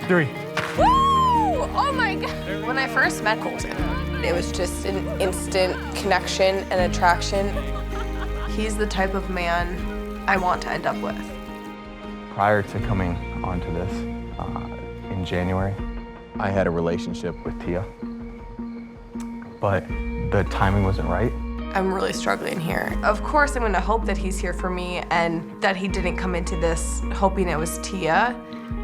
3. Woo! Oh my God. When I first met Colton, it was just an instant connection and attraction. He's the type of man I want to end up with. Prior to coming onto this in January, I had a relationship with Tia, but the timing wasn't right. I'm really struggling here. Of course, I'm gonna hope that he's here for me and that he didn't come into this hoping it was Tia.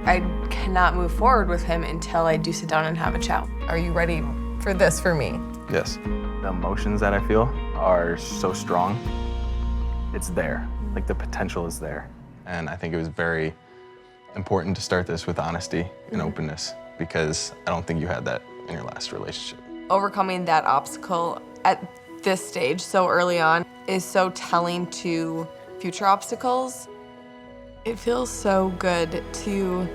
I cannot move forward with him until I do sit down and have a chat. Are you ready for this for me? Yes. The emotions that I feel are so strong. It's there, like the potential is there. And I think it was very important to start this with honesty and openness because I don't think you had that in your last relationship. Overcoming that obstacle at this stage so early on is so telling to future obstacles. It feels so good to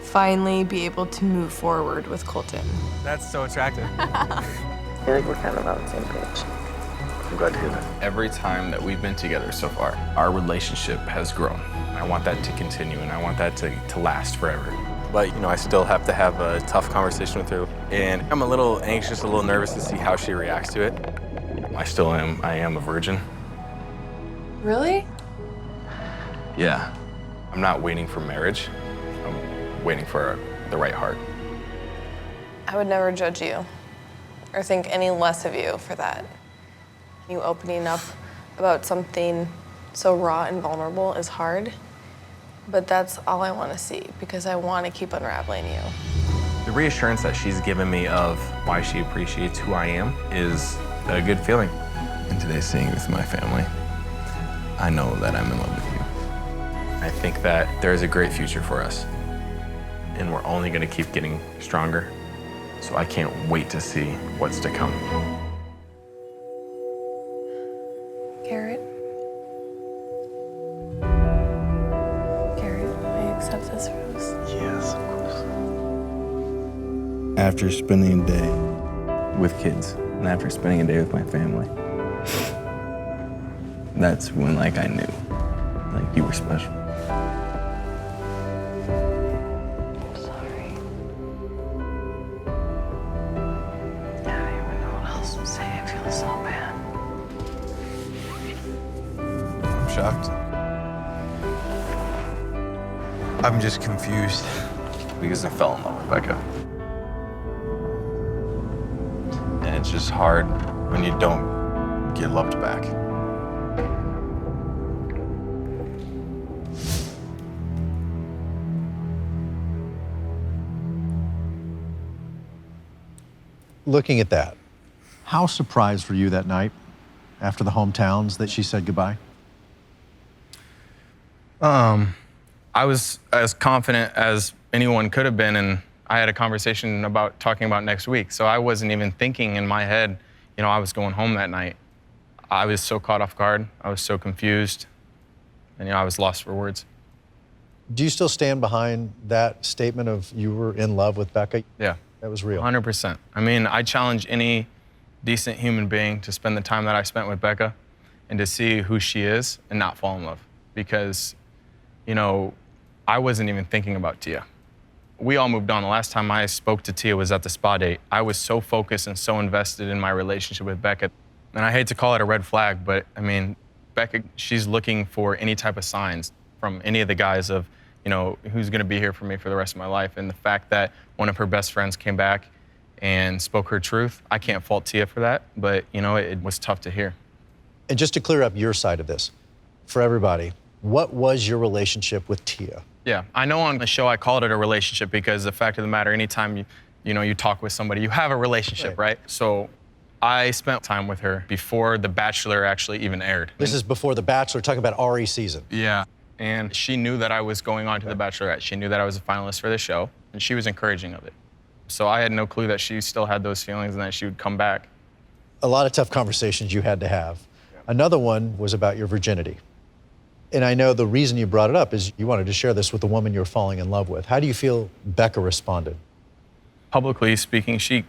finally be able to move forward with Colton. That's so attractive. I feel like we're kind of on the same page. I'm glad to hear that. Every time that we've been together so far, our relationship has grown. I want that to continue and I want that to last forever. But, you know, I still have to have a tough conversation with her. And I'm a little anxious, a little nervous to see how she reacts to it. I am a virgin. Really? Yeah. I'm not waiting for marriage. I'm waiting for the right heart. I would never judge you or think any less of you for that. You opening up about something so raw and vulnerable is hard, but that's all I want to see because I want to keep unraveling you. The reassurance that she's given me of why she appreciates who I am is a good feeling. And today, seeing with my family, I know that I'm in love with you. I think that there's a great future for us, and we're only going to keep getting stronger. So I can't wait to see what's to come. Garrett? Garrett, will you accept this rose? Yes, of course. After spending a day With kids, and after spending a day with my family, that's when, like, I knew, like, you were special. I'm sorry. I don't even know what else to say. I feel so bad. I'm shocked. I'm just confused. Because I fell in love with Becca. And it's just hard when you don't get loved back. Looking at that, how surprised were you that night after the hometowns that she said goodbye? I was as confident as anyone could have been, and I had a conversation about talking about next week. So I wasn't even thinking in my head, you know, I was going home that night. I was so caught off guard. I was so confused, and, you know, I was lost for words. Do you still stand behind that statement of you were in love with Becca? Yeah. That was real. 100%. I mean, I challenge any decent human being to spend the time that I spent with Becca and to see who she is and not fall in love. Because, you know, I wasn't even thinking about Tia. We all moved on. The last time I spoke to Tia was at the spa date. I was so focused and so invested in my relationship with Becca. And I hate to call it a red flag, but I mean, Becca, she's looking for any type of signs from any of the guys of, you know, who's gonna be here for me for the rest of my life. And the fact that one of her best friends came back and spoke her truth, I can't fault Tia for that, but, you know, it was tough to hear. And just to clear up your side of this, for everybody, what was your relationship with Tia? Yeah, I know on the show I called it a relationship because the fact of the matter, anytime you talk with somebody, you have a relationship, right? So I spent time with her before The Bachelor actually even aired. This is before The Bachelor, talking about Ari season. Yeah, and she knew that I was going on to The Bachelorette. She knew that I was a finalist for the show, and she was encouraging of it. So I had no clue that she still had those feelings and that she would come back. A lot of tough conversations you had to have. Another one was about your virginity. And I know the reason you brought it up is you wanted to share this with the woman you were falling in love with. How do you feel Becca responded? Publicly speaking, she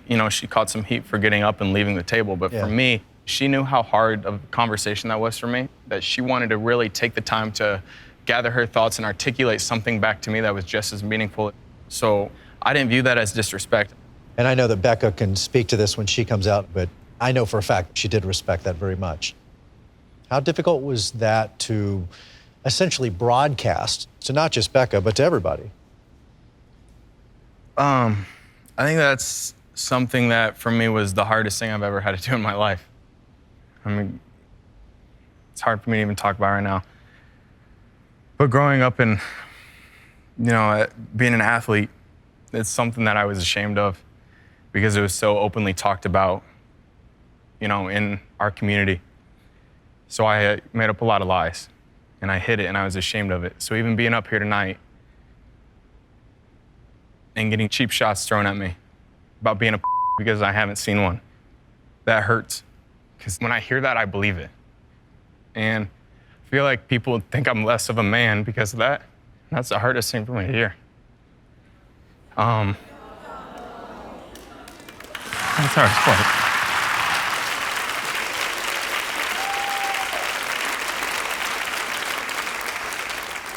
caught some heat for getting up and leaving the table. But for me, she knew how hard of a conversation that was for me, that she wanted to really take the time to gather her thoughts and articulate something back to me that was just as meaningful. So I didn't view that as disrespect. And I know that Becca can speak to this when she comes out, but I know for a fact she did respect that very much. How difficult was that to essentially broadcast to not just Becca, but to everybody? I think that's something that for me was the hardest thing I've ever had to do in my life. I mean, it's hard for me to even talk about right now. But growing up and, being an athlete, it's something that I was ashamed of because it was so openly talked about, in our community. So I made up a lot of lies and I hid it and I was ashamed of it. So even being up here tonight and getting cheap shots thrown at me about being a because I haven't seen one, that hurts. Because when I hear that, I believe it. And I feel like people think I'm less of a man because of that. That's the hardest thing for me to hear. That's our sport.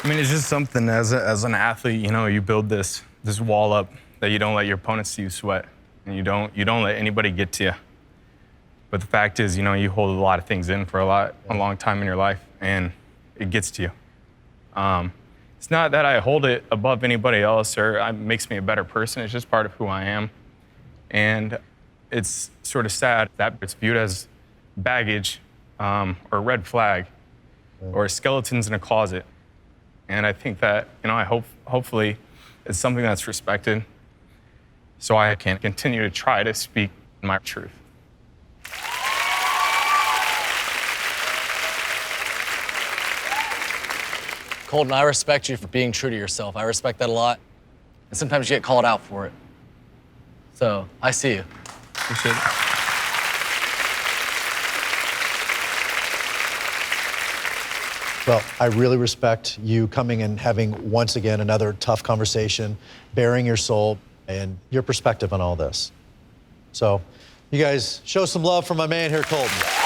I mean, it's just something as an athlete, you build this wall up that you don't let your opponents see you sweat, and you don't let anybody get to you. But the fact is, you hold a lot of things in for a long time in your life, and it gets to you. It's not that I hold it above anybody else or it makes me a better person. It's just part of who I am. And it's sort of sad that it's viewed as baggage or a red flag or skeletons in a closet. And I think that, hopefully it's something that's respected so I can continue to try to speak my truth. Colton, I respect you for being true to yourself. I respect that a lot. And sometimes you get called out for it. So, I see you. Appreciate it. Well, I really respect you coming and having, once again, another tough conversation, bearing your soul and your perspective on all this. So, you guys show some love for my man here, Colton.